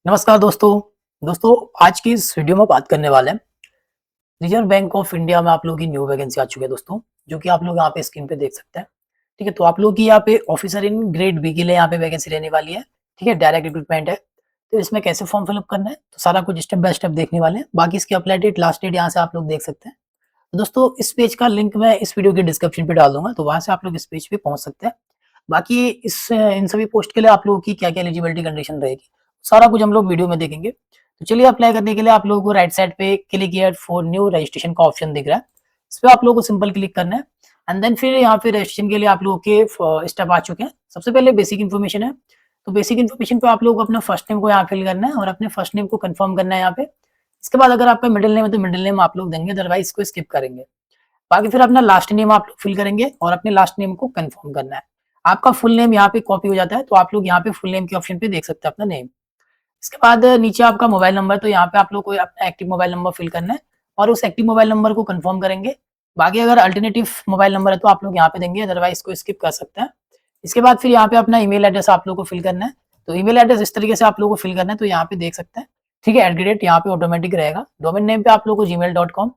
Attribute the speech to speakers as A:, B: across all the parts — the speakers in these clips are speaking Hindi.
A: नमस्कार दोस्तों आज की इस वीडियो में बात करने वाले हैं रिजर्व बैंक ऑफ इंडिया में आप लोगों की न्यू वैकेंसी आ चुकी है दोस्तों, जो कि आप लोग यहाँ पे स्क्रीन पे देख सकते हैं। ठीक है, तो आप लोग की यहाँ पे ऑफिसर इन ग्रेड बी के लिए यहाँ पे वैकेंसी रहने वाली है। ठीक है, डायरेक्ट रिक्रूटमेंट है। तो इसमें कैसे फॉर्म फिलअप करना है तो सारा कुछ स्टेप बाय स्टेप देखने वाले हैं। बाकी इसकी अप्लाई डेट लास्ट डेट यहाँ से आप लोग देख सकते हैं। तो दोस्तों इस पेज का लिंक मैं इस वीडियो के डिस्क्रिप्शन पे डाल दूंगा, तो वहां से आप लोग इस पेज पे पहुंच सकते हैं। बाकी इस इन सभी पोस्ट के लिए आप लोगों की क्या क्या एलिजिबिलिटी कंडीशन रहेगी, सारा कुछ हम लोग वीडियो में देखेंगे। तो चलिए, अप्लाई करने के लिए आप लोगों को राइट साइड पे click here for new registration का ऑप्शन दिख रहा है। इस पे आप लोगों को सिंपल क्लिक करना है। एंड देन फिर यहाँ पे रजिस्ट्रेशन के लिए आप लोगों के स्टेप आ चुके हैं। सबसे पहले बेसिक इन्फॉर्मेशन है। तो बेसिक इन्फॉर्मेशन पे आप लोग अपना फर्स्ट नेम को यहाँ फिल करना है और अपने फर्स्ट नेम को कंफर्म करना है यहाँ पे। इसके बाद अगर आपका मिडिल नेम है तो मिडिल नेम आप लोग देंगे, अदरवाइज इसको स्किप करेंगे। बाकी फिर अपना लास्ट नेम आप लोग फिल करेंगे और अपने लास्ट नेम को कंफर्म करना है। आपका फुल नेम यहाँ पे कॉपी हो जाता है, तो आप लोग यहाँ पे फुल नेम के ऑप्शन पे देख सकते हैं अपना नेम। इसके बाद नीचे आपका मोबाइल नंबर, तो यहाँ पे आप लोग को अपना एक्टिव मोबाइल नंबर फिल करना है और उस एक्टिव मोबाइल नंबर को कंफर्म करेंगे। बाकी अगर अल्टरनेटिव मोबाइल नंबर है तो आप लोग यहाँ पे देंगे, अदरवाइज इसको स्किप कर सकते हैं। इसके बाद फिर यहाँ पे अपना ईमेल एड्रेस आप लोग को फिल करना है। तो ईमेल एड्रेस इस तरीके से आप लोग को फिल करना है, तो यहाँ पे देख सकते हैं। ठीक है, @ यहाँ पे ऑटोमेटिक रहेगा। डोमेन नेम पे आप लोग को gmail.com।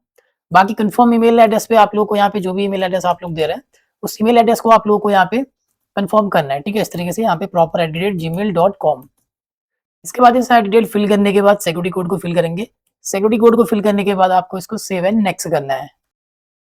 A: बाकी कंफर्म ईमेल एड्रेस पे आप लोग को यहाँ पे जो भी ईमेल एड्रेस आप लोग दे रहे हैं उस ईमेल एड्रेस को आप लोग को यहाँ पे कंफर्म करना है। ठीक है, इस तरीके से यहाँ पे प्रॉपर @gmail.com। इसके बाद ये सारी डिटेल फिल करने के बाद सिक्योरिटी कोड को फिल करेंगे। सिक्योरिटी कोड को फिल करने के बाद आपको इसको सेव एंड नेक्स्ट करना है।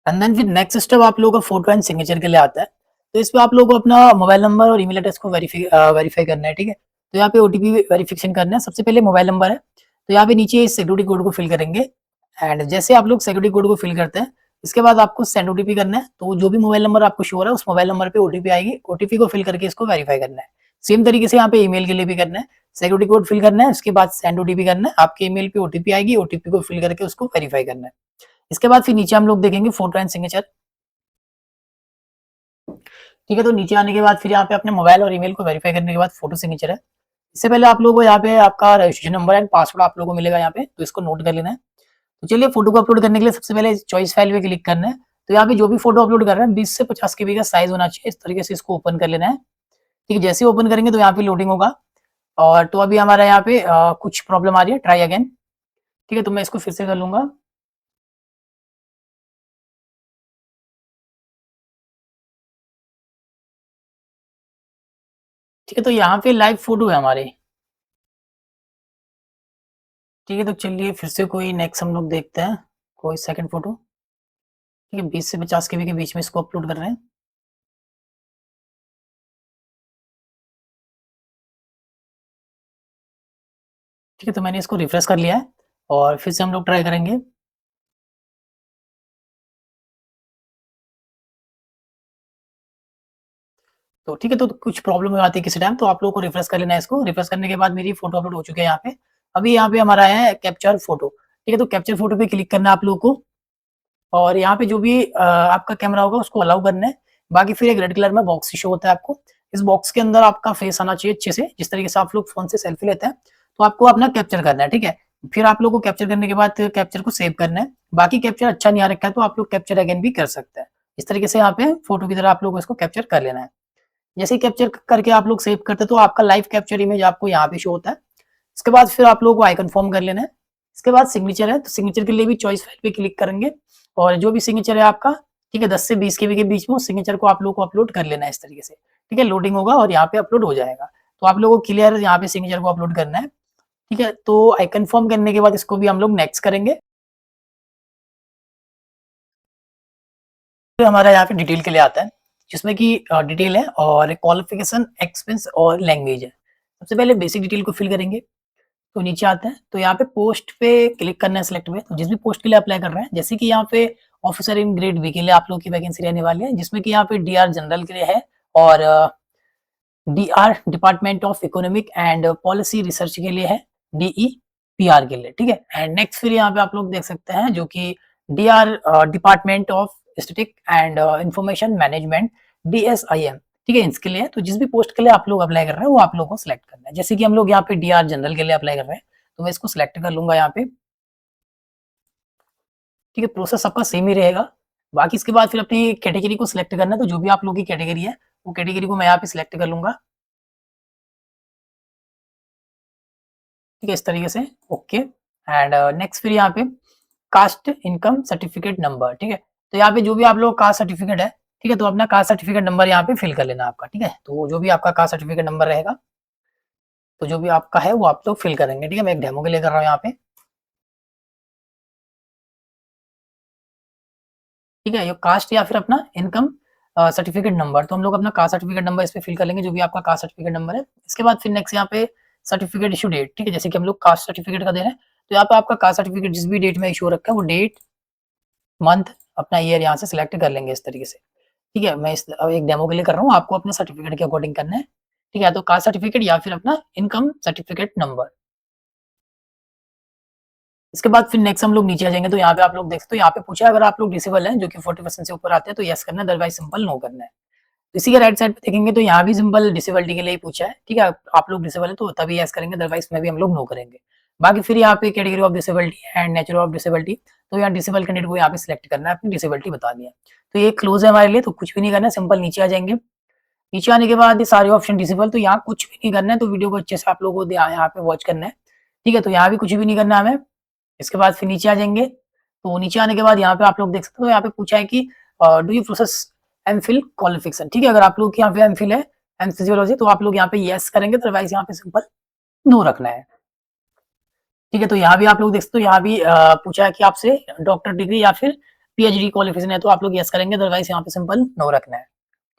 A: एंड देन फिर नेक्स्ट स्टेप आप लोगों का फोटो एंड सिग्नेचर के लिए आता है। तो इस पे आप लोगों को अपना मोबाइल नंबर और ईमेल एड्रेस को वेरीफाई करना है। ठीक है, तो यहाँ पे ओटीपी वेरिफिकेशन करना है। सबसे पहले मोबाइल नंबर है, तो यहाँ पे नीचे इस सिक्योरिटी कोड को फिल करेंगे। एंड जैसे आप लोग सिक्योरिटी कोड को फिल करते हैं, इसके बाद आपको सेंड ओटीपी करना है। तो जो भी मोबाइल नंबर आपको शो हो रहा है उस मोबाइल नंबर पे ओटीपी आएगी, ओटीपी को फिल करके इसको वेरीफाई करना है। सेम तरीके से यहाँ पे ईमेल के लिए भी करना है। सिक्योरिटी कोड फिल करना है, उसके बाद सेंड ओटीपी करना है। आपके ईमेल पे ओटीपी आएगी, ओटीपी को फिल करके उसको वेरीफाई करना है। इसके बाद फिर नीचे हम लोग देखेंगे फोटो एंड सिग्नेचर। ठीक है, तो नीचे आने के बाद फिर यहाँ पे अपने मोबाइल और ईमेल को वेरीफाई करने के बाद फोटो सिग्नेचर है। इससे पहले आप लोगों को यहाँ पे आपका रजिस्ट्रेशन नंबर एंड पासवर्ड आप लोगों को मिलेगा यहाँ पे, तो इसको नोट कर लेना है। तो चलिए, फोटो को अपलोड करने के लिए सबसे पहले चॉइस फाइल पे क्लिक करना है। तो यहाँ पे जो भी फोटो अपलोड कर रहे हैं 20 से 50 केबी का साइज होना चाहिए। इस तरीके से इसको ओपन कर लेना है। ठीक है, जैसे ही ओपन करेंगे तो यहाँ पे लोडिंग होगा। और तो अभी हमारा यहाँ पे कुछ प्रॉब्लम आ रही है, ट्राई अगेन। ठीक है, तो मैं इसको फिर से कर लूंगा। ठीक है, तो यहाँ पे लाइव फोटो है हमारे। ठीक है, तो चलिए फिर से कोई नेक्स्ट हम लोग देखते हैं, कोई सेकंड फोटो। ठीक है, 20 से 50 केबी के बीच में इसको अपलोड कर रहे हैं। ठीक है, तो मैंने इसको रिफ्रेश कर लिया है और फिर से हम लोग ट्राई करेंगे। तो ठीक है, तो कुछ प्रॉब्लम हो जाती है किसी टाइम, तो आप लोगों को रिफ्रेश कर लेना है इसको। रिफ्रेश करने के बाद मेरी फोटो अपलोड हो चुकी है यहाँ पे। अभी यहाँ पे हमारा है कैप्चर फोटो। ठीक है, तो कैप्चर फोटो पे क्लिक करना है आप लोगों को और यहाँ पे जो भी आपका कैमरा होगा उसको अलाउ करना है। बाकी फिर एक रेड कलर में बॉक्स शो होता है आपको। इस बॉक्स के अंदर आपका फेस आना चाहिए अच्छे से, जिस तरीके से आप लोग फोन से सेल्फी लेते हैं तो आपको अपना कैप्चर करना है। ठीक है, फिर आप लोग को कैप्चर करने के बाद कैप्चर को सेव करना है। बाकी कैप्चर अच्छा नहीं आ रखा है तो आप लोग कैप्चर अगेन भी कर सकते हैं। इस तरीके से यहाँ पे फोटो की तरह आप लोग को इसको कैप्चर कर लेना है। जैसे ही कैप्चर करके आप लोग सेव करते हैं तो आपका लाइव कैप्चर इमेज आपको यहाँ पे शो होता है। इसके बाद फिर आप लोगों को आइकन फॉर्म कर लेना है। इसके बाद सिग्नेचर है, तो सिग्नेचर के लिए भी चॉइस फाइल पे क्लिक करेंगे और जो भी सिग्नेचर है आपका, ठीक है, 10 से 20 केबी के बीच में उस सिग्नेचर को आप लोग को अपलोड कर लेना है इस तरीके से। ठीक है, लोडिंग होगा और यहाँ पे अपलोड हो जाएगा। तो आप लोगों को क्लियर यहाँ पे सिग्नेचर को अपलोड करना है। ठीक है, तो आइकन फॉर्म करने के बाद इसको भी हम लोग नेक्स्ट करेंगे। फिर हमारा यहाँ पे डिटेल के लिए आता है, जिसमें कि डिटेल है और क्वालिफिकेशन, एक्सपेंस और लैंग्वेज है। सबसे पहले बेसिक डिटेल को फिल करेंगे। तो नीचे आते हैं, तो यहाँ पे पोस्ट पे क्लिक करना है सिलेक्ट में। तो जिस भी पोस्ट के लिए अप्लाई कर रहे हैं, जैसे कि यहाँ पे ऑफिसर इन ग्रेड बी के लिए आप लोग की वैकेंसी रहने वाली है, जिसमें कि यहाँ पे डीआर जनरल के लिए है और DR department of economic and policy research के लिए है, डीई पीआर के लिए। ठीक है, एंड नेक्स्ट फिर यहाँ पे आप लोग देख सकते हैं जो कि DR department of static and information management, DSIM. ठीक है, इसके लिए। तो जिस भी पोस्ट के लिए आप लोग अप्लाई कर रहे हैं वो आप लोगों को सिलेक्ट करना है। जैसे कि हम लोग यहाँ पे डीआर जनरल के लिए अप्लाई कर रहे हैं, तो मैं इसको सिलेक्ट कर लूंगा यहाँ पे। ठीक है, प्रोसेस सबका सेम ही रहेगा। बाकी इसके बाद फिर अपनी कैटेगरी को सिलेक्ट करना है। तो जो भी आप लोग की कैटेगरी है वो कैटेगरी को मैं यहाँ पे सिलेक्ट कर लूंगा। ठीक है, इस तरीके से ओके। एंड नेक्स्ट फिर यहाँ पे कास्ट इनकम सर्टिफिकेट नंबर, ठीक है। तो यहाँ पे जो भी आप लोग कास्ट सर्टिफिकेट है, ठीक है, तो अपना कास्ट सर्टिफिकेट नंबर यहाँ पे फिल कर लेना आपका, ठीक है। तो जो भी आपका कास्ट सर्टिफिकेट नंबर रहेगा, तो जो भी आपका है वो आप लोग फिल करेंगे, ठीक है। मैं एक डेमो के लिए कर रहा हूँ यहाँ पे, ठीक है। ये कास्ट या फिर अपना इनकम सर्टिफिकेट नंबर, तो हम लोग अपना कास्ट सर्टिफिकेट नंबर इस पे फिल कर लेंगे, जो भी आपका कास्ट सर्टिफिकेट नंबर है। इसके बाद फिर नेक्स्ट यहाँ पे सर्टिफिकेट इशू डेट, ठीक है। जैसे कि हम लोग कास्ट सर्टिफिकेट का दे रहे हैं, तो यहाँ पे आपका कास्ट सर्टिफिकेट जिस भी डेट में इशू रखा है वो डेट, मंथ, अपना ईयर यहाँ से सिलेक्ट कर लेंगे इस तरीके से, ठीक है। मैं इस एक डेमो के लिए कर रहा हूँ, आपको अपने सर्टिफिकेट के अकॉर्डिंग करना है, ठीक है। तो कास्ट सर्टिफिकेट या फिर अपना इनकम सर्टिफिकेट नंबर। इसके बाद फिर नेक्स्ट हम लोग नीचे आ जाएंगे, तो यहाँ पे आप लोग देख सकते हो, यहाँ पे पूछा है अगर आप लोग डिसेबल हैं जो कि 40% से ऊपर आते हैं तो यस करना है, अदरवाइज सिंपल नो करना है। इसी के राइट साइड पे देखेंगे तो यहाँ भी सिंपल डिसेबिलिटी के लिए ही पूछा है, ठीक है। आप लोग डिसेबल है तो तभी यस करेंगे, अदरवाइज में भी हम लोग नो करेंगे। बाकी फिर यहाँ पे category of disability and nature of disability, तो यहाँ डिसेबल कैंडिडेट को यहाँ पे सिलेक्ट करना है, अपनी डिसेबिलिटी बतानी है। तो ये क्लोज है हमारे लिए, तो कुछ भी नहीं करना है, सिंपल नीचे आ जाएंगे। नीचे आने के बाद ये सारे ऑप्शन डिसेबल, तो यहाँ कुछ भी नहीं करना है, तो वीडियो को अच्छे से आप लोगों को यहाँ पे वॉच करना है, ठीक है। तो यहाँ भी कुछ भी नहीं करना है हमें। इसके बाद फिर नीचे आ जाएंगे, तो नीचे आने के बाद यहाँ पे आप लोग देख सकते हो, यहाँ पे पूछा है कि do you process MPhil qualification, ठीक है। अगर आप लोग यहाँ पे एमफिल है एम फिजियोलॉजी, तो आप लोग यहाँ पे यस करेंगे, अदरवाइज यहाँ पे सिंपल नो रखना है, ठीक है। तो यहाँ भी आप लोग देख सकते हो, यहाँ भी पूछा है कि आपसे डॉक्टर डिग्री या फिर पीएचडी क्वालिफिकेशन है, तो आप लोग यस करेंगे, अदरवाइज यहाँ पे सिंपल नो रखना है,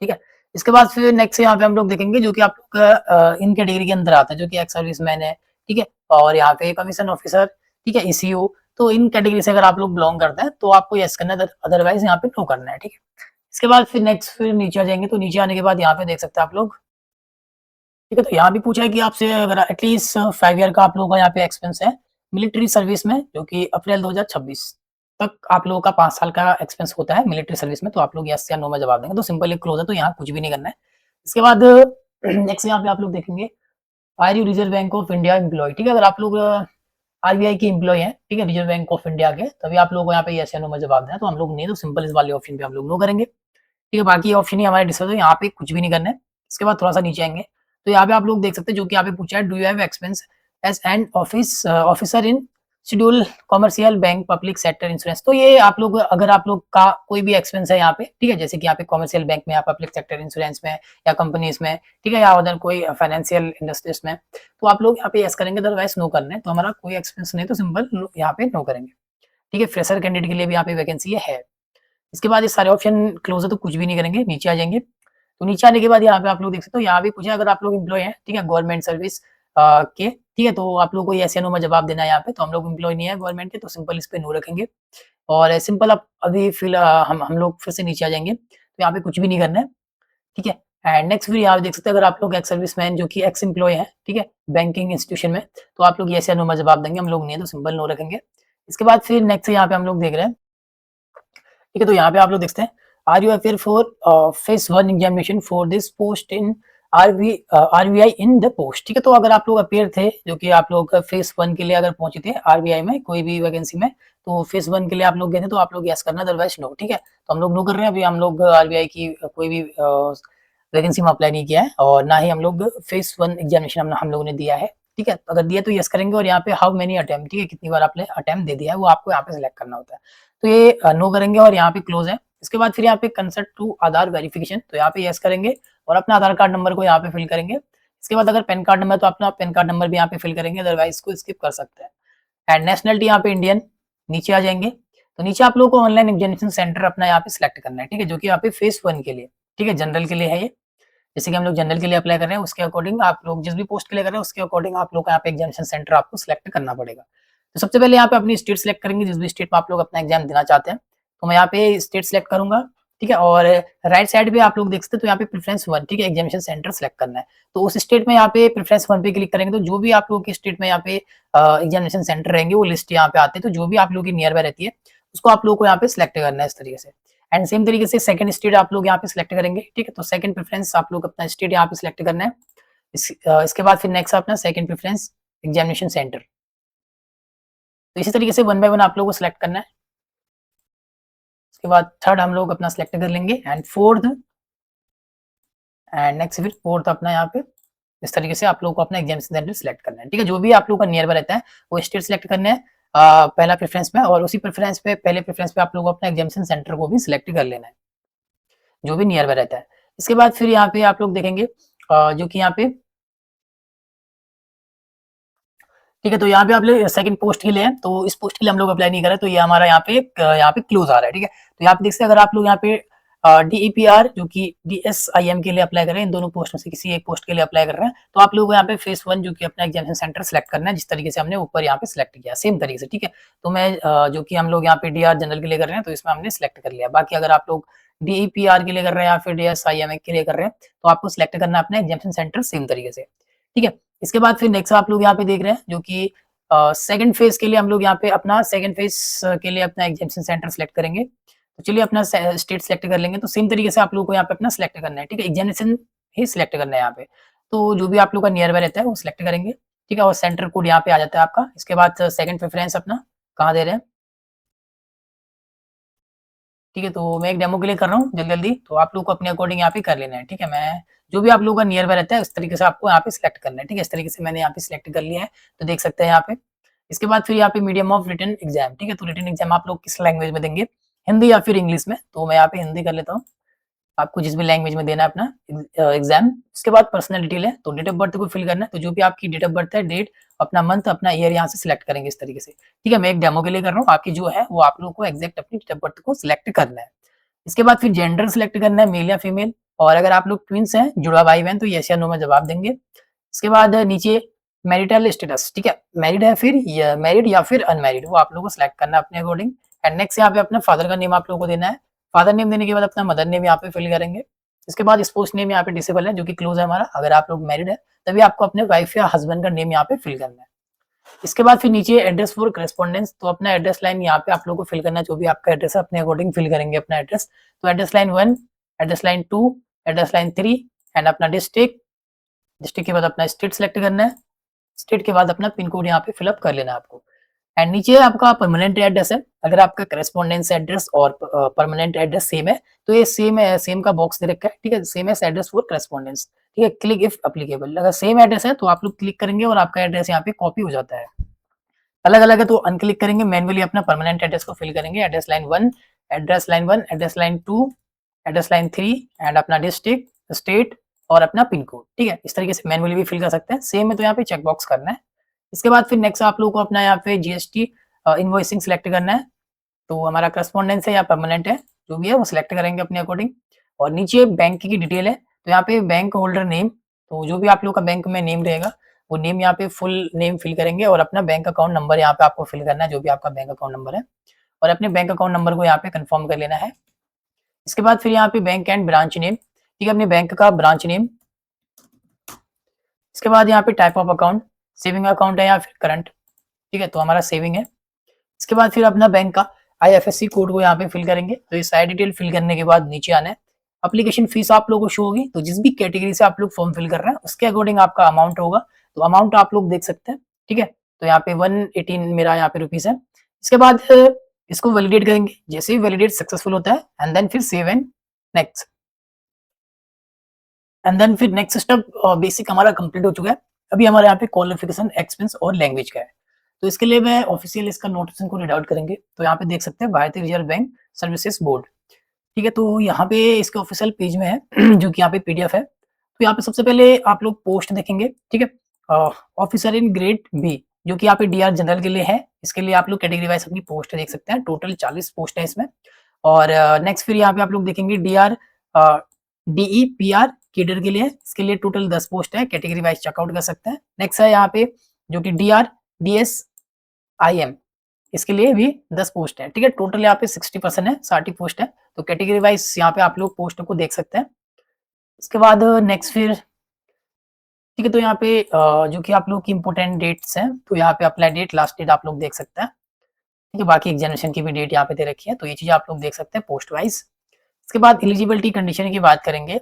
A: ठीक है। इसके बाद फिर नेक्स्ट यहाँ पे हम लोग देखेंगे जो कि आप लोग इन कैटेगरी के अंदर आता है, जो कि एक्स सर्विसमैन है, ठीक है। और यहाँ पे कमीशन ऑफिसर, ठीक है, ईसीओ, तो इन कैटेगरी से अगर आप लोग बिलोंग करते हैं तो आपको यस करना है, अदरवाइज यहाँ पे नो करना है, ठीक है। इसके बाद फिर नेक्स्ट फिर नीचे आ जाएंगे, तो नीचे आने के बाद यहाँ पे देख सकते हैं आप लोग, ठीक है। तो यहाँ भी पूछा है कि आपसे अगर एटलीस्ट 5 ईयर का आप लोगों का यहाँ पे एक्सपेंस है मिलिट्री सर्विस में, जो कि अप्रैल 2026 तक आप लोगों का 5 साल का एक्सपेंस होता है मिलिट्री सर्विस में, तो आप लोग यस या नो में जवाब देंगे, तो सिंपली क्लोज है, तो यहाँ कुछ भी नहीं करना है। इसके बाद नेक्स्ट यहाँ पे आप लोग देखेंगे, are you reserve bank of India employ, ठीक है। अगर आप लोग आरबीआई के एम्प्लॉय हैं, ठीक है, रिजर्व बैंक ऑफ इंडिया के, तभी आप लोगों को यहाँ पे यस या नो में जवाब देना है, तो हम लोग नहीं, तो सिंपल इस वाले ऑप्शन पे हम लोग नो करेंगे, ठीक है। बाकी ऑप्शन ही हमारे डिस्कस, यहाँ पे कुछ भी नहीं करना है। इसके बाद थोड़ा सा नीचे आएंगे, तो यहाँ पे आप लोग देख सकते हैं जो कि यहाँ पे पूछा है, do you have expense as an officer in schedule commercial bank public sector insurance, तो ये आप लोग अगर आप लोग का कोई भी एक्सपेंस है यहाँ पे, ठीक है, जैसे कि यहाँ पे कॉमर्शियल बैंक में या पब्लिक सेक्टर इंश्योरेंस में या कंपनीज में, ठीक है, या अदर कोई फाइनेंशियल इंडस्ट्रीज में, तो आप लोग यहाँ पे यस करेंगे, अदरवाइज नो करना है। तो हमारा कोई एक्सपेंस नहीं, तो सिंपल यहाँ पे नो करेंगे, ठीक है। फ्रेशर कैंडिडेट के लिए भी यहाँ पे वैकेंसी है। इसके बाद ये सारे ऑप्शन क्लोज है, तो कुछ भी नहीं करेंगे, नीचे आ जाएंगे। तो नीचे आने के बाद यहाँ पे आप लोग देख सकते हो, यहाँ भी पूछा अगर आप लोग एम्प्लॉय हैं, ठीक है, गवर्नमेंट सर्विस के, ठीक है, तो आप लोग को यस या नो में जवाब देना है यहाँ पे। तो हम लोग एम्प्लॉय नहीं है गवर्नमेंट के, तो सिंपल इस पे नो रखेंगे। और सिंपल आप अभी फिर हम लोग फिर से नीचे आ जाएंगे, तो यहाँ पे कुछ भी नहीं करना है, ठीक है। एंड नेक्स्ट फिर यहाँ देख सकते हैं, अगर आप लोग एक्स सर्विसमैन जो कि एक्स एम्प्लॉय है, ठीक है, बैंकिंग इंस्टीट्यूशन में, तो आप लोग यस या नो में जवाब देंगे, हम लोग नहीं है, तो सिंपल नो रखेंगे। इसके बाद फिर नेक्स्ट यहाँ पे हम लोग देख रहे हैं, ठीक है। तो यहाँ पे आप लोग देखते हैं, are you appear for phase 1 examination for this post in RBI in the post, ठीक है। तो अगर आप लोग अपेयर थे, जो कि आप लोग फेस 1 के लिए अगर पहुंचे थे आरबीआई में कोई भी वैकेंसी में, तो फेस 1 के लिए आप लोग गए थे, तो आप लोग यस करना, अदरवाइज नो, ठीक है। तो हम लोग नो कर रहे हैं, अभी हम लोग आरबीआई की कोई भी वैकेंसी में अप्लाई नहीं किया है, और ना ही हम लोग फेस 1 एग्जामिनेशन हम लोगों ने दिया है, ठीक है। अगर दिया तो यस करेंगे, और यहाँ पे हाउ मेनी अटेम्प्ट, ठीक है, कितनी बार आपने अटेम्प्ट दे दिया है वो आपको यहाँ पे सिलेक्ट करना होता है, तो ये नो करेंगे, और यहाँ पे क्लोज है। इसके बाद फिर यहाँ पे कंसर्ट टू आधार वेरिफिकेशन, तो यहाँ पे यस करेंगे, और अपना आधार कार्ड नंबर को यहाँ पे फिल करेंगे। इसके बाद अगर पैन कार्ड नंबर, तो अपना पैन कार्ड नंबर भी यहाँ पे फिल करेंगे, अदरवाइज इसको स्किप कर सकते हैं। एंड नेशनलिटी यहाँ पे इंडियन, नीचे आ जाएंगे, तो नीचे आप लोगों को ऑनलाइन एग्जामिनेशन सेंटर अपना यहाँ पे सिलेक्ट करना है, ठीक है, जो कि यहाँ पे फेस 1 के लिए, ठीक है, जनरल के लिए है ये। जैसे कि हम लोग जनरल के लिए अप्लाई कर रहे हैं, उसके अकॉर्डिंग आप लोग जिस भी पोस्ट के लिए कर रहे हैं उसके अकॉर्डिंग आप लोग का यहाँ पे एग्जामिनेशन सेंटर आपको सिलेक्ट करना पड़ेगा। तो सबसे पहले यहाँ पे अपनी स्टेट सिलेक्ट करेंगे, जिस भी स्टेट में आप लोग अपना एग्जाम देना चाहते हैं, तो मैं यहाँ पे स्टेट सिलेक्ट करूंगा, ठीक है। और राइट साइड पे आप लोग देख सकते हैं, तो यहाँ पे प्रेफरेंस 1, ठीक है, एग्जामिनेशन सेंटर सिलेक्ट करना है, तो उस स्टेट में यहाँ पे प्रेफरेंस 1 पे क्लिक करेंगे, तो जो भी आप लोगों के स्टेट में यहाँ पे एग्जामिनेशन सेंटर रहेंगे वो लिस्ट यहाँ पे आते हैं, तो जो भी आप लोगों की नियर बाय रहती है उसको आप लोगों को यहाँ पे सिलेक्ट करना है इस तरीके से। एंड सेम तरीके से सेकंड स्टेट आप लोग यहाँ पे सिलेक्ट करेंगे, ठीक है, तो सेकंड प्रेफरेंस आप लोग अपना स्टेट यहाँ पे सिलेक्ट करना है। इसके बाद फिर नेक्स्ट अपना सेकंड प्रेफरेंस एग्जामिनेशन सेंटर, तो इसी तरीके से 1 बाय 1 आप लोगों को सिलेक्ट करना है। उसके बाद थर्ड हम लोग अपना सिलेक्ट कर लेंगे, एंड फोर्थ, एंड नेक्स्ट फिर फोर्थ अपना यहाँ पे इस तरीके से आप लोगों को अपना एग्जामिनेशन सेंटर सिलेक्ट करना है, ठीक है। जो भी आप लोगों का नियर बाय रहता है वो स्टेट सिलेक्ट करना है पहला प्रेफरेंस में, और उसी प्रेफरेंस पे पहले प्रेफरेंस पे आप लोगों को अपना एग्जामिनेशन सेंटर को भी सिलेक्ट कर लेना है, जो भी नियर बाय रहता है। इसके बाद फिर यहाँ पे आप लोग देखेंगे जो कि यहाँ पे ठीक है, तो यहाँ पे आप लोग सेकंड पोस्ट के लिए है, तो इस पोस्ट के लिए हम लोग अप्लाई नहीं कर रहे, तो ये हमारा यहाँ पे क्लोज आ रहा है, ठीक है। तो यहाँ पे देख सकते हैं अगर आप लोग यहाँ पे डीईपीआर जो कि डीएसआईएम के लिए अप्लाई कर रहे हैं, इन दोनों पोस्ट में से किसी एक पोस्ट के लिए अप्लाई कर रहे हैं, तो आप लोगों को यहाँ पे फेस 1 जो कि अपना एग्जामिनेशन सेंटर सेलेक्ट करना है, जिस तरीके से हमने ऊपर यहाँ पे सिलेक्ट किया सेम तरीके से, ठीक है। तो मैं जो कि हम लोग यहाँ पे डीआर जनरल के लिए कर रहे हैं, तो इसमें हमने सिलेक्ट कर लिया। बाकी अगर आप लोग डीईपीआर के लिए कर रहे हैं या फिर डीएसआईएम के लिए कर रहे हैं, तो आपको सिलेक्ट करना है अपना एग्जामिनेशन सेंटर सेम तरीके से, ठीक है। इसके बाद फिर नेक्स्ट आप लोग यहाँ पे देख रहे हैं जो कि सेकंड फेज के लिए हम लोग यहाँ पे अपना सेकंड फेज के लिए अपना एग्जामिनेशन सेंटर सेलेक्ट करेंगे। तो चलिए अपना स्टेट सेलेक्ट कर लेंगे, तो सेम तरीके से आप लोगों को यहाँ पे अपना सेलेक्ट करना है, ठीक है। एग्जामिनेशन ही सिलेक्ट करना है यहाँ पे, तो जो भी आप लोग का नियर बाय रहता है वो सिलेक्ट करेंगे, ठीक है। और सेंटर कोड यहाँ पे आ जाता है आपका। इसके बाद सेकंड प्रेफरेंस अपना कहाँ दे रहे हैं, ठीक है। तो मैं एक डेमो के लिए कर रहा हूँ जल्दी जल्दी, तो आप लोग को अपने अकॉर्डिंग यहाँ पे कर लेना है, ठीक है। मैं जो भी आप लोगों का नियर बाय रहता है उस तरीके से आपको यहाँ पे सिलेक्ट करना है, ठीक है। इस तरीके से मैंने यहाँ पे सिलेक्ट कर लिया है, तो देख सकते हैं यहाँ पे। इसके बाद फिर यहाँ पे मीडियम ऑफ रिटन एग्जाम, ठीक है। तो रिटन एग्जाम आप लोग किस लैंग्वेज में देंगे, हिंदी या फिर इंग्लिश में, तो मैं यहाँ पे हिंदी कर लेता हूँ। आपको जिस भी लैंग्वेज में देना है अपना एग्जाम। उसके बाद पर्सनल डिटेल है, तो डेट ऑफ बर्थ को फिल करना है, तो जो भी आपकी डेट ऑफ बर्थ है, डेट, अपना मंथ, अपना ईयर यहाँ से सिलेक्ट करेंगे इस तरीके से, ठीक है। मैं एक डेमो के लिए कर रहा हूँ, आपकी जो है वो आप लोगों को एग्जैक्ट अपनी डेट ऑफ बर्थ को सिलेक्ट करना है। इसके बाद फिर जेंडर सिलेक्ट करना है, मेल या फीमेल, और अगर आप लोग ट्विंस हैं, जुड़वा भाई बहन, तो यस या नो में जवाब देंगे। इसके बाद नीचे मैरिटल स्टेटस, ठीक है, मैरिड है फिर या मैरिड या फिर अनमैरिड, वो आप लोगों को सिलेक्ट करना है अपने अकॉर्डिंग। एंड नेक्स्ट यहाँ पे अपना फादर का नेम आप लोगों को देना है। फादर नेम देने के बाद अपना मदर नेम यहाँ पे फिल करेंगे। इसके बाद स्पोर्ट्स नेम यहाँ पे डिसेबल है, जो कि क्लोज है हमारा। अगर आप लोग मैरिड है तभी आपको अपने वाइफ या हस्बैंड का नेम यहाँ पे फिल करना है। इसके बाद फिर नीचे एड्रेस फॉर करेस्पॉन्डेंस, तो अपना एड्रेस लाइन यहाँ पे आप लोगों को फिल करना है, जो भी आपका एड्रेस है अपने अकॉर्डिंग फिल करेंगे अपना एड्रेस। तो address line 1, address line 2, address line 3 and अपना डिस्ट्रिक्ट। डिस्ट्रिक्ट के बाद अपना स्टेट सेलेक्ट करना है। स्टेट के बाद अपना पिन कोड यहाँ पे फिलअप कर लेना है आपको। एंड नीचे आपका परमानेंट एड्रेस है, अगर आपका करेस्पॉन्डेंस एड्रेस और परमानेंट एड्रेस सेम है, तो ये सेम है, सेम का बॉक्स दे रखा है, ठीक है। Same as address for correspondence, ठीक है। क्लिक इफ एप्लीकेबल, अगर सेम एड्रेस है तो आप लोग क्लिक करेंगे और आपका एड्रेस यहाँ पे कॉपी हो जाता है। अलग अलग है तो अनक्लिक करेंगे, मैनुअली अपना परमानेंट एड्रेस को फिल करेंगे। Address line 1, address line 1, address line 2, address line 3 and अपना डिस्ट्रिक्ट, स्टेट और अपना पिन कोड, ठीक है। इस तरीके से मैनुअली भी फिल कर सकते हैं, सेम है तो यहाँ पे चेक बॉक्स करना है। इसके बाद फिर नेक्स्ट आप लोगों को अपना यहाँ पे जीएसटी इनवॉइसिंग सिलेक्ट करना है, तो हमारा करस्पॉन्डेंस है या परमानेंट है, जो भी है वो सिलेक्ट करेंगे अपने अकॉर्डिंग। और नीचे बैंक की डिटेल है, तो यहाँ पे बैंक होल्डर नेम, तो जो भी आप लोग का बैंक में नेम रहेगा वो नेम यहाँ पे फुल नेम फिल करेंगे, और अपना बैंक अकाउंट नंबर यहाँ पे आपको फिल करना है, जो भी आपका बैंक अकाउंट नंबर है, और अपने बैंक अकाउंट नंबर को यहाँ पे कंफर्म कर लेना है। इसके बाद फिर यहाँ पे बैंक एंड ब्रांच नेम, ठीक है, अपने बैंक का ब्रांच नेम। इसके बाद यहाँ पे type of account, saving account है या फिर करंट, ठीक है, तो हमारा सेविंग है। इसके बाद फिर अपना बैंक का आईएफएससी कोड को यहाँ पे फिल करेंगे। तो ये सारी डिटेल फिल करने के बाद नीचे आना है। एप्लीकेशन फीस आप लोगों को शो होगी, तो जिस भी कैटेगरी से आप लोग फॉर्म फिल कर रहे हैं उसके अकॉर्डिंग आपका अमाउंट होगा, तो अमाउंट आप लोग देख सकते हैं, ठीक है। तो यहाँ पे 118 मेरा यहाँ पे रुपीस है। इसके बाद इसको वैलिडेट करेंगे, जैसे ही वैलिडेट सक्सेसफुल होता है एंड देन फिर save and next, and then फिर नेक्स्ट स्टेप बेसिक हमारा कंप्लीट हो चुका है। अभी हमारे यहाँ पे क्वालिफिकेशन, एक्सपेंस और लैंग्वेज का है, तो इसके लिए मैं ऑफिशियल इसका नोटिफिकेशन को रीड आउट करेंगे। तो यहाँ पे देख सकते हैं भारतीय रिजर्व बैंक सर्विसेज बोर्ड, ठीक है। तो यहाँ पे इसके ऑफिशियल पेज में है जो कि यहाँ पे पीडीएफ है। तो यहाँ पे सबसे पहले आप लोग पोस्ट देखेंगे, ठीक है, ऑफिसर इन ग्रेड बी, जो कि यहाँ पे डीआर जनरल के लिए है। इसके लिए आप लोग कैटेगरी वाइज अपनी पोस्ट देख सकते हैं, टोटल 40 पोस्ट है इसमें। और नेक्स्ट फिर यहाँ पे आप लोग देखेंगे डीआर डीईपीआर केडर के लिए, इसके लिए टोटल 10 पोस्ट है, कैटेगरी वाइज चेकआउट कर सकते हैं। नेक्स्ट है यहाँ पे जो कि डीआर डीएसआईएम, इसके लिए भी 10 पोस्ट है, ठीक है। टोटल यहाँ पे 60% है, 60 पोस्ट है, तो कैटेगरी वाइज यहाँ पे आप लोग पोस्ट को देख सकते हैं। इसके बाद नेक्स्ट फिर, ठीक है, तो यहाँ पे जो कि आप लोग की इंपोर्टेंट डेट्स हैं, तो यहाँ पे अप्लाई डेट, लास्ट डेट आप लोग देख सकते हैं, ठीक है। बाकी एग्जामिनेशन की भी डेट यहाँ पे दे रखी है, तो ये चीज आप लोग देख सकते हैं पोस्ट वाइज। इसके बाद एलिजिबिलिटी कंडीशन की बात करेंगे,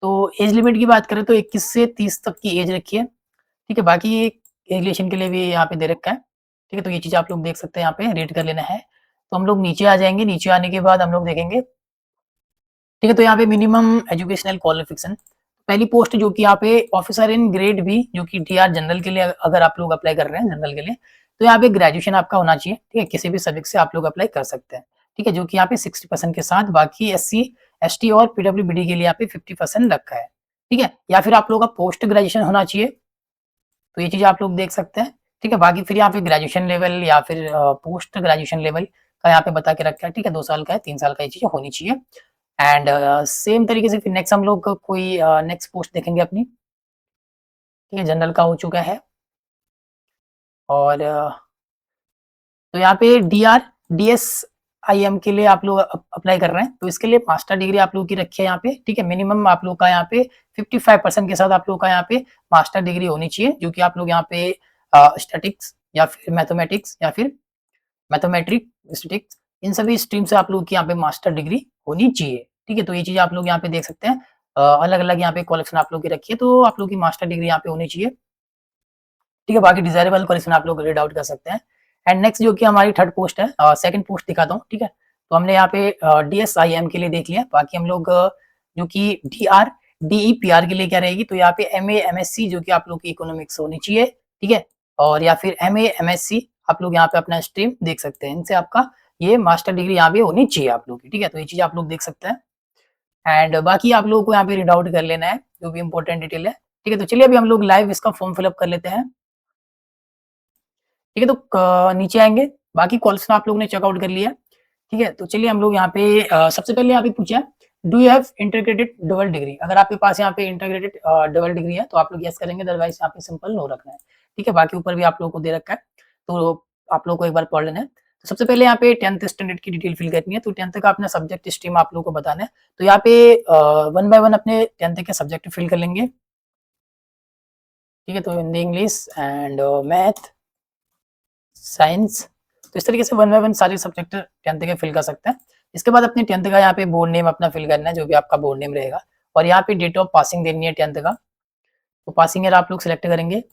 A: तो एज लिमिट की बात करें तो 21 से 30 तक की एज रखी है, ठीक है। बाकी एजुकेशन के लिए भी यहाँ पे दे रखा है, ठीक है। तो ये चीज आप लोग देख सकते हैं, यहाँ पे रीड कर लेना है। तो हम लोग नीचे आ जाएंगे, नीचे आने के बाद हम लोग देखेंगे, ठीक है। तो यहाँ पे मिनिमम एजुकेशनल क्वालिफिकेशन, पहली पोस्ट जो कि यहाँ पे ऑफिसर इन ग्रेड बी, जो कि डीआर जनरल के लिए अगर आप लोग अप्लाई कर रहे हैं जनरल के लिए, तो यहाँ पे ग्रेजुएशन आपका होना चाहिए, ठीक है, किसी भी सब्जेक्ट से आप लोग अप्लाई कर सकते हैं, ठीक है, जो कि यहाँ पे 60% के साथ, बाकी एससी एसटी और पीडब्ल्यूबीडी के लिए यहाँ पे 50% रखा है, ठीक है, या फिर आप लोग का पोस्ट ग्रेजुएशन होना चाहिए, तो ये चीज आप लोग देख सकते हैं, ठीक है, बाकी फिर यहाँ पे ग्रेजुएशन लेवल या फिर पोस्ट ग्रेजुएशन लेवल का यहाँ पे बता के रखा है, ठीक है, 2 साल का है, 3 साल का, ये चीजें होनी चाहिए। एंड सेम तरीके से फिर नेक्स्ट हम लोग कोई नेक्स्ट पोस्ट देखेंगे अपनी, ठीक है, जनरल का हो चुका है, और तो यहाँ पे डीआर डीएसआईएम के लिए आप लोग अप्लाई कर रहे हैं, तो इसके लिए मास्टर डिग्री आप लोग की रखी है यहाँ पे, ठीक है, मिनिमम आप लोग का यहाँ पे 55% के साथ आप लोग का यहाँ पे मास्टर डिग्री होनी चाहिए, जो कि आप लोग यहाँ पे स्टैटिक्स या फिर मैथमेटिक्स या फिर मैथमेट्रिक स्टैटिक्स, इन सभी स्ट्रीम से आप लोग की यहाँ पे मास्टर डिग्री होनी चाहिए, ठीक है, तो ये चीज आप लोग यहाँ पे देख सकते हैं, अलग अलग यहाँ पे क्वालिफिकेशन आप लोग की रखी है, तो आप लोग की मास्टर डिग्री यहाँ पे होनी चाहिए, ठीक है, बाकी डिजायरेबल क्वेश्चन आप लोग रीड आउट कर सकते हैं। एंड नेक्स्ट जो कि हमारी थर्ड पोस्ट है, सेकंड पोस्ट दिखाता हूँ, ठीक है, तो हमने यहाँ पे डीएसआईएम के लिए देख लिया, बाकी हम लोग जो कि डीआर डीईपीआर के लिए क्या रहेगी, तो यहाँ पे एमए एमएससी जो कि आप लोग की इकोनॉमिक्स होनी चाहिए, ठीक है, और या फिर एमए एमएससी आप लोग यहाँ पे अपना स्ट्रीम देख सकते हैं, इनसे आपका ये मास्टर डिग्री यहाँ पे होनी चाहिए आप लोग की, ठीक है, तो ये चीज आप लोग देख सकते हैं। एंड बाकी आप लोगों को यहाँ पे रीड आउट कर लेना है जो भी इंपॉर्टेंट डिटेल है, ठीक है, तो चलिए अभी हम लोग लाइव इसका फॉर्म फिलअप कर लेते हैं, ठीक है, तो नीचे आएंगे, बाकी क्वेश्चन आप लोगों ने चेकआउट कर लिया, ठीक है, तो चलिए हम लोग यहाँ पे सबसे पहले यहाँ पे पूछा do you have integrated double degree, अगर आपके पास यहाँ पे इंटीग्रेटेड डबल डिग्री है तो आप लोग यस करेंगे, अदरवाइज यहाँ पे सिंपल नो रखना है, ठीक है, बाकी ऊपर भी आप लोगों को दे रखा है, तो आप लोग को एक बार पढ़ लेना है। तो सबसे पहले यहाँ पे 10th स्टैंडर्ड की डिटेल फिल करनी है, तो 10th का अपना सब्जेक्ट स्ट्रीम आप लोगों को बताना है, तो यहाँ पे 1 बाय 1 अपने 10th के सब्जेक्ट फिल कर लेंगे, ठीक है, तो Hindi English and math science, तो इस तरीके से 1 बाय 1 सारे सब्जेक्ट 10th के फिल कर सकते हैं। इसके बाद अपने 10th का यहाँ पे बोर्ड नेम अपना फिल करना है, जो भी आपका बोर्ड नेम रहेगा, और यहाँ पे डेट ऑफ पासिंग देनी है 10th का, तो पासिंग ईयर आप लोग सिलेक्ट करेंगे,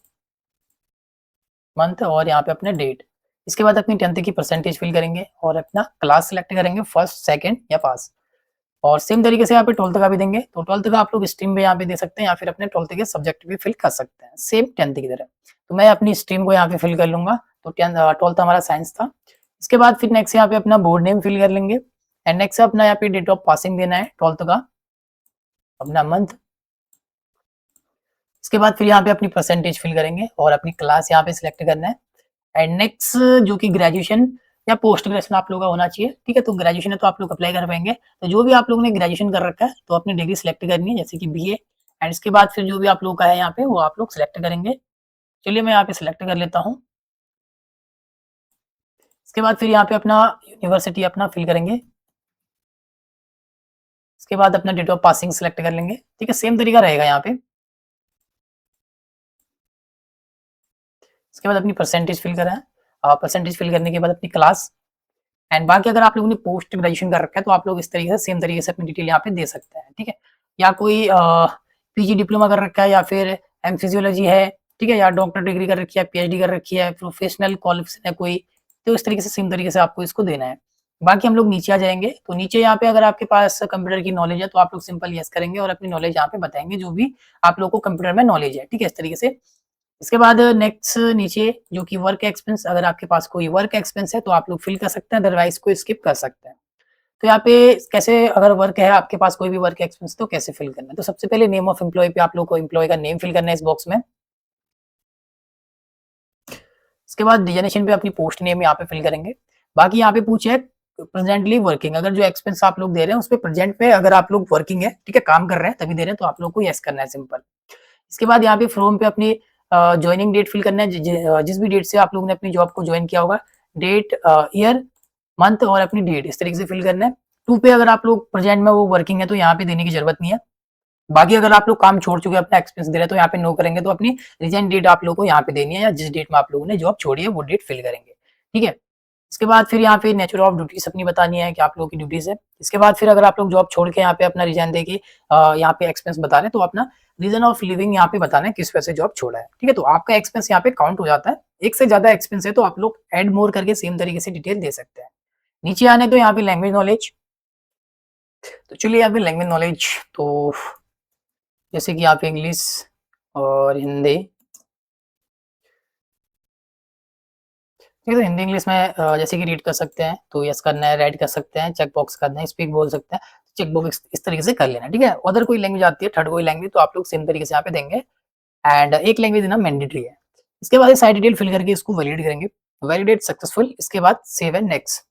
A: मंथ और यहाँ पे अपने डेट। इसके बाद अपनी 10th की परसेंटेज फिल करेंगे और अपना क्लास सिलेक्ट करेंगे, फर्स्ट सेकंड या पास, और सेम तरीके से यहाँ पे 12th का भी देंगे, तो 12th का आप लोग स्ट्रीम भी यहाँ पे दे सकते हैं या फिर अपने 12th के सब्जेक्ट भी फिल कर सकते हैं सेम 10th की तरह। तो मैं अपनी स्ट्रीम को यहाँ पे फिल कर लूंगा, तो 12th हमारा साइंस था। इसके बाद फिर नेक्स्ट यहाँ पे अपना बोर्ड नेम फिल कर लेंगे, एंड नेक्स्ट अपना यहाँ पे डेट ऑफ पासिंग देना है 12th का, अपना मंथ। इसके बाद फिर यहाँ पे अपनी परसेंटेज फिल करेंगे और अपनी क्लास यहाँ पे सिलेक्ट करना है, एंड नेक्स्ट जो कि ग्रेजुएशन या पोस्ट ग्रेजुएशन आप लोगों का होना चाहिए, ठीक है, तो ग्रेजुएशन है तो आप लोग अप्लाई कर पाएंगे, तो जो भी आप लोगों ने ग्रेजुएशन कर रखा है तो अपनी डिग्री सिलेक्ट करनी है, जैसे कि बीए, एंड इसके बाद फिर जो भी आप लोग का है यहाँ पे वो आप लोग सिलेक्ट करेंगे। चलिए मैं यहाँ पे सिलेक्ट कर लेता हूँ। इसके बाद फिर यहाँ पे अपना यूनिवर्सिटी अपना फिल करेंगे, इसके बाद अपना डेट ऑफ पासिंग सिलेक्ट कर लेंगे, ठीक है, सेम तरीका रहेगा यहाँ पे। इसके बाद अपनी परसेंटेज फिल करें, परसेंटेज फिल करने के बाद अपनी क्लास, एंड बाकी अगर आप लोगों ने पोस्ट ग्रेजुएशन कर रखा है तो आप लोग इस तरीके से सेम तरीके से अपनी डिटेल यहाँ पे दे सकते हैं, ठीक है, या कोई पीजी डिप्लोमा कर रखा है या फिर एम फिजियोलॉजी है, ठीक है, या डॉक्टर डिग्री कर रखी है, पीएचडी कर रखी है, प्रोफेशनल क्वालिफिकेशन है कोई, तो इस तरीके से सेम तरीके से आपको इसको देना है। बाकी हम लोग नीचे आ जाएंगे, तो नीचे यहाँ पे अगर आपके पास कंप्यूटर की नॉलेज है तो आप लोग सिंपल यस करेंगे और अपनी नॉलेज यहाँ पे बताएंगे जो भी आप लोग को कंप्यूटर में नॉलेज है, ठीक है, इस तरीके से। इसके बाद नेक्स्ट नीचे जो कि वर्क एक्सपेंस, अगर आपके पास कोई वर्क एक्सपेंस है तो आप लोग फिल कर सकते हैं, अदरवाइज को स्किप कर सकते हैं। तो यहाँ पे कैसे, अगर वर्क है आपके पास कोई भी वर्क एक्सपेंस तो कैसे फिल करना है, तो सबसे पहले नेम ऑफ एम्प्लॉय पे आप लोग को एम्प्लॉय का नेम फिल करना है इस बॉक्स में। इसके बाद डिजिग्नेशन पे अपनी पोस्ट नेम यहाँ पे फिल करेंगे। बाकी यहाँ पे पूछे है प्रेजेंटली वर्किंग, अगर जो एक्सपेंस आप लोग दे रहे हैं उस पे प्रेजेंट पे अगर आप लोग वर्किंग है, ठीक है, काम कर रहे हैं तभी दे रहे हैं, तो आप लोग को यस करना है सिंपल। इसके बाद यहाँ पे फ्रॉम पे अपनी ज्वाइनिंग डेट फिल करना है, जिस भी डेट से आप लोगों ने अपनी जॉब को ज्वाइन किया होगा, डेट, ईयर, मंथ और अपनी डेट इस तरीके से फिल करना है। टू पे अगर आप लोग प्रेजेंट में वो वर्किंग है तो यहाँ पे देने की जरूरत नहीं है। बाकी अगर आप लोग काम छोड़ चुके हैं, अपना एक्सपेंस दे रहे हैं तो यहाँ पे नो करेंगे, तो अपनी रिजाइन डेट आप लोगों को यहाँ पे देनी है, या जिस डेट में आप लोगों ने जॉब छोड़ी है वो डेट फिल करेंगे, ठीक है। इसके बाद फिर यहाँ पे नेचर ऑफ ड्यूटीज अपनी बतानी है कि आप लोगों की ड्यूटीज है। इसके बाद फिर अगर आप लोग जॉब छोड़ के यहाँ पे अपना रिजाइन देके यहाँ पे एक्सपेंस बता रहे हैं तो अपना रीजन ऑफ लिविंग यहाँ पे बताना है किस वजह से जॉब छोड़ा है, ठीक है, तो आपका एक्सपेंस यहाँ पे काउंट हो जाता है। एक से ज्यादा एक्सपेंस है तो आप लोग एड मोर करके सेम तरीके से डिटेल दे सकते हैं। नीचे आने तो यहाँ पे लैंग्वेज नॉलेज, तो चलिए यहाँ पे लैंग्वेज नॉलेज, तो जैसे कि यहाँ पे इंग्लिश और हिंदी, ठीक है। तो हिंदी इंग्लिश में जैसे कि रीड कर सकते हैं तो यस करना है, राइट कर सकते हैं, चेक बॉक्स करना है, स्पीक बोल सकते हैं, चेक बॉक्स इस तरीके से कर लेना है, ठीक है। अदर कोई लैंग्वेज आती है, थर्ड कोई लैंग्वेज, तो आप लोग सेम तरीके से यहाँ पे देंगे, एंड एक लैंग्वेज देना मैंडेटरी है। इसके बाद साइड डिटेल फिल करके इसको वैलिडेट करेंगे, वैलिडेट सक्सेसफुल, इसके बाद सेव एंड नेक्स्ट।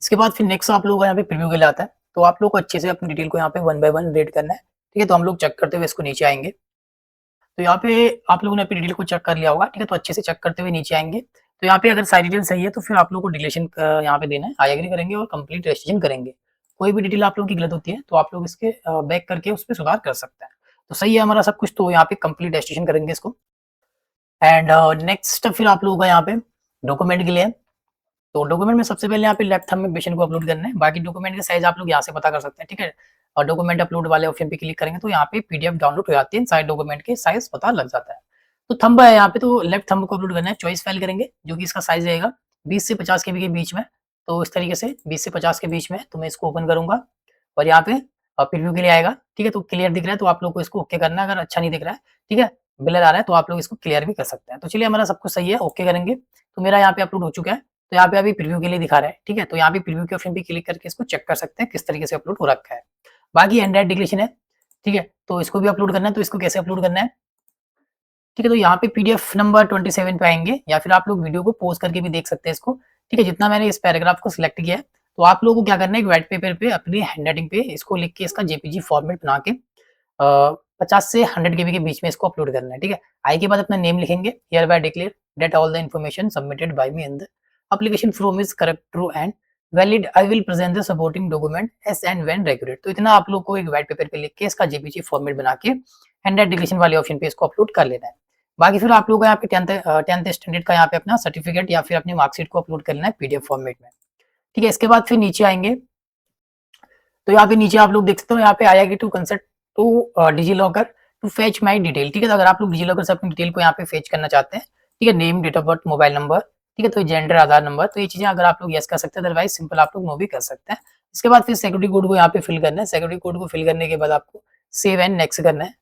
A: इसके बाद फिर नेक्स्ट आप लोगों का यहाँ पे प्रीव्यू के लिए आता है, तो आप लोग को अच्छे से अपनी डिटेल को यहाँ पे वन बाय वन रीड करना है, ठीक है। तो हम लोग चेक करते हुए इसको नीचे आएंगे, तो यहाँ पे आप लोगों ने अपनी डिटेल को चेक कर लिया होगा, ठीक है। तो अच्छे से चेक करते हुए नीचे आएंगे, तो यहाँ पे अगर सारी डिटेल सही है तो फिर आप लोग को डिक्लेरेशन यहाँ पे देना है, आई एग्री करेंगे और कंप्लीट रजिस्ट्रेशन करेंगे। कोई भी डिटेल आप लोगों की गलत होती है तो आप लोग इसके बैक करके उस पर सुधार कर सकते हैं। तो सही है हमारा सब कुछ, तो यहाँ पे कंप्लीट रजिस्ट्रेशन करेंगे इसको। एंड नेक्स्ट फिर आप लोगों का यहाँ पे डॉक्यूमेंट के लिए, तो डॉक्यूमेंट में सबसे पहले यहाँ पे लेफ्ट थंब में पेशेंट को अपलोड करना है, बाकी डॉक्यूमेंट का साइज आप लोग यहाँ से पता कर सकते हैं, ठीक है। और डॉक्यूमेंट अपलोड वाले ऑप्शन पे क्लिक करेंगे तो यहाँ पे पीडीएफ डाउनलोड हो जाती है, सारे डॉक्यूमेंट के साइज पता लग जाता है। तो थंब है यहाँ पे, तो लेफ्ट थंब को अपलोड करना है, चॉइस फाइल करेंगे जो कि इसका साइज रहेगा 20 से 50 केबी के बीच में। तो इस तरीके से 20 से 50 के बीच में, तो मैं इसको ओपन करूंगा और यहाँ पे प्रीव्यू के लिए आएगा, ठीक है। तो क्लियर दिख रहा है तो आप लोग को इसको ओके करना है, अगर अच्छा नहीं दिख रहा है, ठीक है, ब्लर आ रहा है, तो आप लोग इसको क्लियर भी कर सकते हैं। तो चलिए हमारा सब कुछ सही है, ओके करेंगे, तो मेरा यहाँ पे अपलोड हो चुका है। तो यहाँ पे अभी प्रीव्यू के लिए दिखा रहा है, ठीक है। तो यहाँ पे प्रीव्यू के ऑप्शन पे क्लिक करके इसको चेक कर सकते हैं किस तरीके से अपलोड हो रखा है। बाकी एंड्रॉइड डिक्लेरेशन है, ठीक है, तो इसको भी अपलोड करना है। तो इसको कैसे अपलोड करना है, ठीक है। तो यहाँ पे पीडीएफ नंबर 27 पे आएंगे, या फिर आप लोग वीडियो को पॉज करके भी देख सकते हैं इसको, ठीक है। जितना मैंने इस पैराग्राफ को सिलेक्ट किया है, तो आप लोगों को क्या करना है, एक व्हाइट पेपर पे अपनी हैंडराइटिंग पे इसको लिख के इसका जेपीजी फॉर्मेट बना के 50 से 100 केबी के बीच में इसको अपलोड करना है, ठीक है। आई के बाद अपना नेम लिखेंगे, here bye declare that all the information submitted by me in the application form is correct, true and valid. I will present the supporting document S and when required. तो इतना आप लोग को एक व्हाइट पेपर पे लिख के इसका जेपीजी फॉर्मेट बना के हैंडराइट डिक्लेरेशन वाले ऑप्शन पे इसको अपलोड कर लेना है। बाकी फिर आप लोगों को यहाँ पे 10th स्टैंडर्ड का यहाँ पे अपना सर्टिफिकेट या फिर अपनी मार्कशीट को अपलोड कर लेना है पीडीएफ फॉर्मेट में, ठीक है। इसके बाद फिर नीचे आएंगे, तो यहाँ पे नीचे आप लोग देख सकते हो, यहाँ पे आएगा to consult to DigiLocker to fetch my detail, ठीक है। तो अगर आप लोग डिजी लॉकर से अपनी डिटेल को यहाँ पे फेच करना चाहते हैं, ठीक है, name, date of birth, mobile number, ठीक है, तो जेंडर, आधार नंबर, तो ये चीजें अगर आप लोग यस कर सकते हैं, अदरवाइज सिंपल आप लोग नो भी कर सकते हैं। इसके बाद फिर सिक्योरिटी कोड को यहाँ पे फिल करना है, सिक्योरिटी कोड को फिल करने के बाद आपको सेव एंड नेक्स्ट करना है,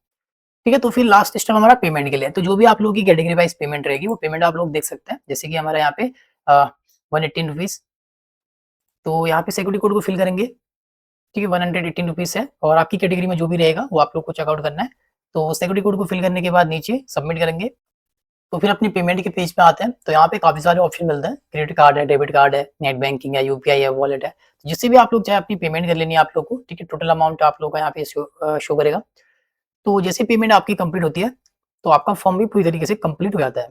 A: ठीक है। तो फिर लास्ट स्टेप हमारा पेमेंट के लिए, तो जो भी आप लोगों की कैटेगरी वाइज पेमेंट रहेगी वो पेमेंट आप लोग देख सकते हैं, जैसे कि हमारा यहाँ पे 118 रुपीज, तो यहाँ पे सिक्योरिटी कोड को फिल करेंगे, ठीक है, 118 रुपीज है, और आपकी कैटेगरी में जो भी रहेगा वो आप लोग को चेकआउट करना है। तो सिक्योरिटी कोड को फिल करने के बाद नीचे सबमिट करेंगे, तो फिर अपनी पेमेंट के पेज पे आते हैं, तो यहाँ पे काफी सारे ऑप्शन मिलते हैं, क्रेडिट कार्ड है, डेबिट कार्ड है, नेट बैंकिंग है, यूपीआई है, वॉलेट है, तो जिससे भी आप लोग चाहे अपनी पेमेंट कर लेनी है आप लोग को, ठीक है। टोटल अमाउंट आप लोग का यहाँ पे शो करेगा। तो जैसे पेमेंट आपकी कंप्लीट होती है तो आपका फॉर्म भी पूरी तरीके से कंप्लीट हो जाता है।